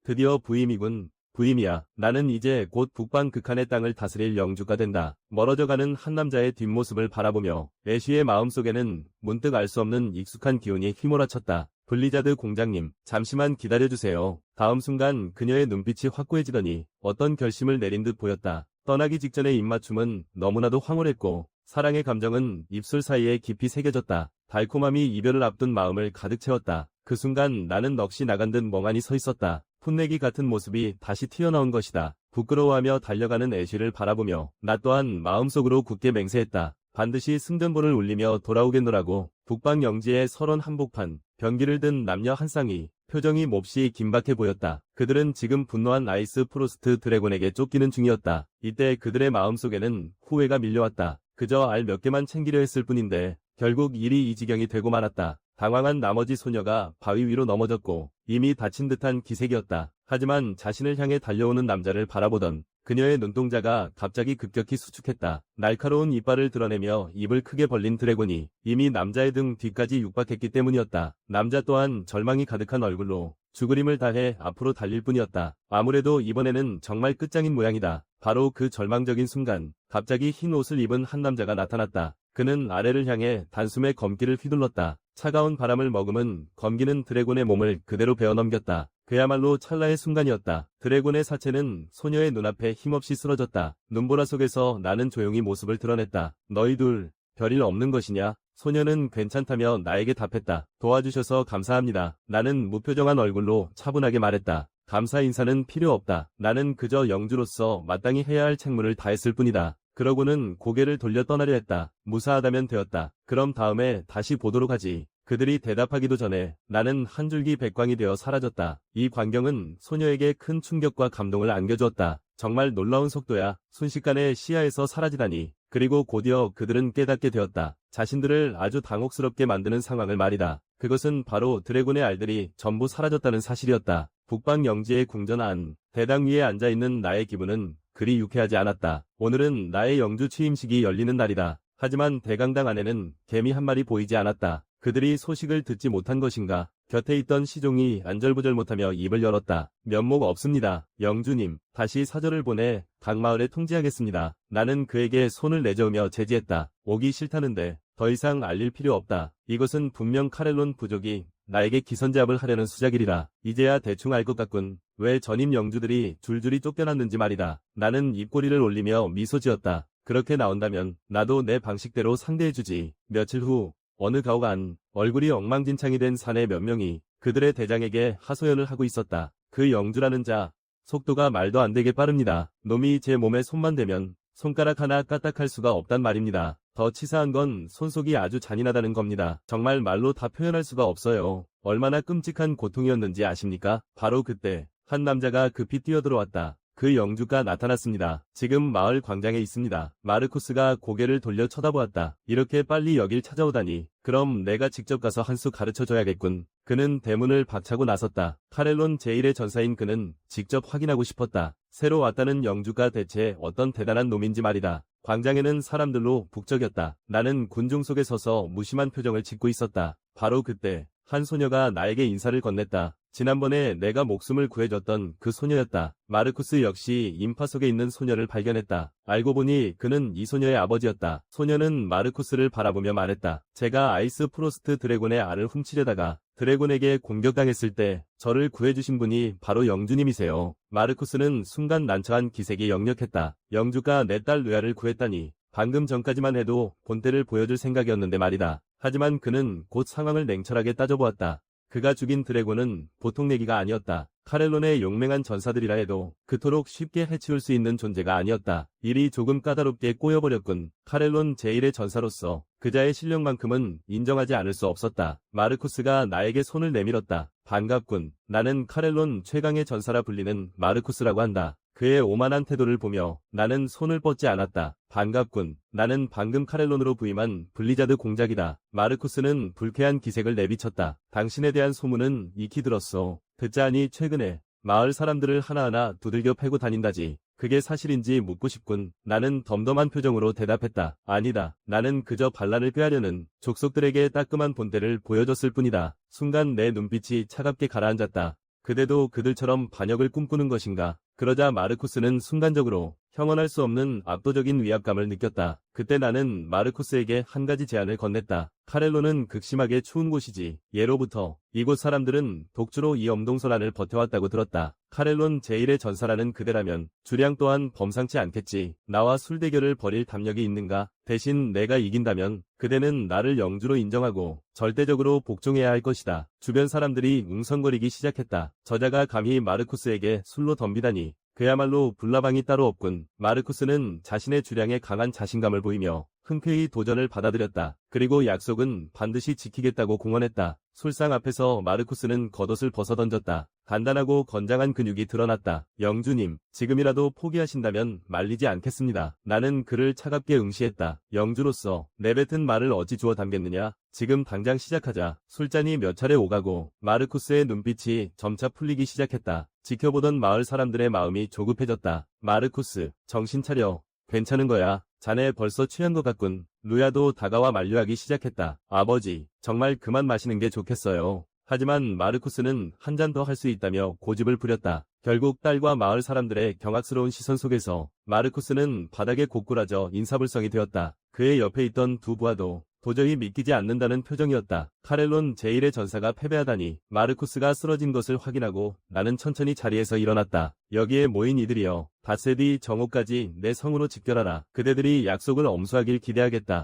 드디어 부임이군. 부임이야. 나는 이제 곧 북방 극한의 땅을 다스릴 영주가 된다. 멀어져가는 한 남자의 뒷모습을 바라보며 애쉬의 마음속에는 문득 알 수 없는 익숙한 기운이 휘몰아쳤다. 블리자드 공장님, 잠시만 기다려주세요. 다음 순간 그녀의 눈빛이 확고해지더니 어떤 결심을 내린 듯 보였다. 떠나기 직전의 입맞춤은 너무나도 황홀했고 사랑의 감정은 입술 사이에 깊이 새겨졌다. 달콤함이 이별을 앞둔 마음을 가득 채웠다. 그 순간 나는 넋이 나간 듯 멍하니 서 있었다. 풋내기 같은 모습이 다시 튀어나온 것이다. 부끄러워하며 달려가는 애쉬를 바라보며 나 또한 마음속으로 굳게 맹세했다. 반드시 승전보를 울리며 돌아오겠노라고. 북방 영지의 설원 한복판, 병기를 든 남녀 한 쌍이 표정이 몹시 긴박해 보였다. 그들은 지금 분노한 아이스 프로스트 드래곤에게 쫓기는 중이었다. 이때 그들의 마음속에는 후회가 밀려왔다. 그저 알 몇 개만 챙기려 했을 뿐인데 결국 일이 이 지경이 되고 말았다. 당황한 나머지 소녀가 바위 위로 넘어졌고 이미 다친 듯한 기색이었다. 하지만 자신을 향해 달려오는 남자를 바라보던 그녀의 눈동자가 갑자기 급격히 수축했다. 날카로운 이빨을 드러내며 입을 크게 벌린 드래곤이 이미 남자의 등 뒤까지 육박했기 때문이었다. 남자 또한 절망이 가득한 얼굴로 죽으림을 다해 앞으로 달릴 뿐이었다. 아무래도 이번에는 정말 끝장인 모양이다. 바로 그 절망적인 순간 갑자기 흰 옷을 입은 한 남자가 나타났다. 그는 아래를 향해 단숨에 검기를 휘둘렀다. 차가운 바람을 머금은 검기는 드래곤의 몸을 그대로 베어넘겼다. 그야말로 찰나의 순간이었다. 드래곤의 사체는 소녀의 눈앞에 힘없이 쓰러졌다. 눈보라 속에서 나는 조용히 모습을 드러냈다. 너희 둘 별일 없는 것이냐? 소녀는 괜찮다며 나에게 답했다. 도와주셔서 감사합니다. 나는 무표정한 얼굴로 차분하게 말했다. 감사 인사는 필요 없다. 나는 그저 영주로서 마땅히 해야 할 책무를 다했을 뿐이다. 그러고는 고개를 돌려 떠나려 했다. 무사하다면 되었다. 그럼 다음에 다시 보도록 하지. 그들이 대답하기도 전에 나는 한 줄기 백광이 되어 사라졌다. 이 광경은 소녀에게 큰 충격과 감동을 안겨주었다. 정말 놀라운 속도야. 순식간에 시야에서 사라지다니. 그리고 곧이어 그들은 깨닫게 되었다. 자신들을 아주 당혹스럽게 만드는 상황을 말이다. 그것은 바로 드래곤의 알들이 전부 사라졌다는 사실이었다. 북방 영지의 궁전 안 대당 위에 앉아있는 나의 기분은 그리 유쾌하지 않았다. 오늘은 나의 영주 취임식이 열리는 날이다. 하지만 대강당 안에는 개미 한 마리 보이지 않았다. 그들이 소식을 듣지 못한 것인가? 곁에 있던 시종이 안절부절 못하며 입을 열었다. 면목 없습니다. 영주님, 다시 사절을 보내 각 마을에 통지하겠습니다. 나는 그에게 손을 내저으며 제지했다. 오기 싫다는데 더 이상 알릴 필요 없다. 이것은 분명 카렐론 부족이 나에게 기선제압을 하려는 수작이리라. 이제야 대충 알 것 같군. 왜 전임 영주들이 줄줄이 쫓겨났는지 말이다. 나는 입꼬리를 올리며 미소 지었다. 그렇게 나온다면 나도 내 방식대로 상대해주지. 며칠 후 어느 가옥 안 얼굴이 엉망진창이 된 사내 몇 명이 그들의 대장에게 하소연을 하고 있었다. 그 영주라는 자, 속도가 말도 안 되게 빠릅니다. 놈이 제 몸에 손만 대면 손가락 하나 까딱할 수가 없단 말입니다. 더 치사한 건 손속이 아주 잔인하다는 겁니다. 정말 말로 다 표현할 수가 없어요. 얼마나 끔찍한 고통이었는지 아십니까? 바로 그때 한 남자가 급히 뛰어들어왔다. 그 영주가 나타났습니다. 지금 마을 광장에 있습니다. 마르쿠스가 고개를 돌려 쳐다보았다. 이렇게 빨리 여길 찾아오다니. 그럼 내가 직접 가서 한 수 가르쳐줘야겠군. 그는 대문을 박차고 나섰다. 카렐론 제1의 전사인 그는 직접 확인하고 싶었다. 새로 왔다는 영주가 대체 어떤 대단한 놈인지 말이다. 광장에는 사람들로 북적였다. 나는 군중 속에 서서 무심한 표정을 짓고 있었다. 바로 그때 한 소녀가 나에게 인사를 건넸다. 지난번에 내가 목숨을 구해줬던 그 소녀였다. 마르쿠스 역시 인파 속에 있는 소녀를 발견했다. 알고 보니 그는 이 소녀의 아버지였다. 소녀는 마르쿠스를 바라보며 말했다. 제가 아이스 프로스트 드래곤의 알을 훔치려다가 드래곤에게 공격당했을 때 저를 구해주신 분이 바로 영주님이세요. 마르쿠스는 순간 난처한 기색이 역력했다. 영주가 내 딸 르아를 구했다니. 방금 전까지만 해도 본때를 보여줄 생각이었는데 말이다. 하지만 그는 곧 상황을 냉철하게 따져보았다. 그가 죽인 드래곤은 보통 내기가 아니었다. 카렐론의 용맹한 전사들이라 해도 그토록 쉽게 해치울 수 있는 존재가 아니었다. 일이 조금 까다롭게 꼬여버렸군. 카렐론 제1의 전사로서 그자의 실력만큼은 인정하지 않을 수 없었다. 마르쿠스가 나에게 손을 내밀었다. 반갑군. 나는 카렐론 최강의 전사라 불리는 마르쿠스라고 한다. 그의 오만한 태도를 보며 나는 손을 뻗지 않았다. 반갑군. 나는 방금 카렐론으로 부임한 블리자드 공작이다. 마르쿠스는 불쾌한 기색을 내비쳤다. 당신에 대한 소문은 익히 들었소. 듣자하니 최근에 마을 사람들을 하나하나 두들겨 패고 다닌다지. 그게 사실인지 묻고 싶군. 나는 덤덤한 표정으로 대답했다. 아니다. 나는 그저 반란을 꾀하려는 족속들에게 따끔한 본때를 보여줬을 뿐이다. 순간 내 눈빛이 차갑게 가라앉았다. 그대도 그들처럼 반역을 꿈꾸는 것인가? 그러자 마르쿠스는 순간적으로 형언할 수 없는 압도적인 위압감을 느꼈다. 그때 나는 마르쿠스에게 한 가지 제안을 건넸다. 카렐로는 극심하게 추운 곳이지. 예로부터 이곳 사람들은 독주로 이 엄동설안을 버텨왔다고 들었다. 카렐론 제1의 전사라는 그대라면 주량 또한 범상치 않겠지. 나와 술 대결을 벌일 담력이 있는가? 대신 내가 이긴다면 그대는 나를 영주로 인정하고 절대적으로 복종해야 할 것이다. 주변 사람들이 웅성거리기 시작했다. 저자가 감히 마르쿠스에게 술로 덤비다니. 그야말로 불나방이 따로 없군. 마르쿠스는 자신의 주량에 강한 자신감을 보이며 흔쾌히 도전을 받아들였다. 그리고 약속은 반드시 지키겠다고 공언했다. 술상 앞에서 마르쿠스는 겉옷을 벗어던졌다. 단단하고 건장한 근육이 드러났다. 영주님, 지금이라도 포기하신다면 말리지 않겠습니다. 나는 그를 차갑게 응시했다. 영주로서 내뱉은 말을 어찌 주워 담겠느냐? 지금 당장 시작하자. 술잔이 몇 차례 오가고 마르쿠스의 눈빛이 점차 풀리기 시작했다. 지켜보던 마을 사람들의 마음이 조급해졌다. 마르쿠스, 정신 차려. 괜찮은 거야. 자네 벌써 취한 것 같군. 루야도 다가와 만류하기 시작했다. 아버지, 정말 그만 마시는 게 좋겠어요. 하지만 마르쿠스는 한 잔 더 할 수 있다며 고집을 부렸다. 결국 딸과 마을 사람들의 경악스러운 시선 속에서 마르쿠스는 바닥에 고꾸라져 인사불성이 되었다. 그의 옆에 있던 두 부하도 도저히 믿기지 않는다는 표정이었다. 카렐론 제1의 전사가 패배하다니. 마르쿠스가 쓰러진 것을 확인하고 나는 천천히 자리에서 일어났다. 여기에 모인 이들이여, 닷새뒤 정오까지 내 성으로 집결하라. 그대들이 약속을 엄수하길 기대하겠다.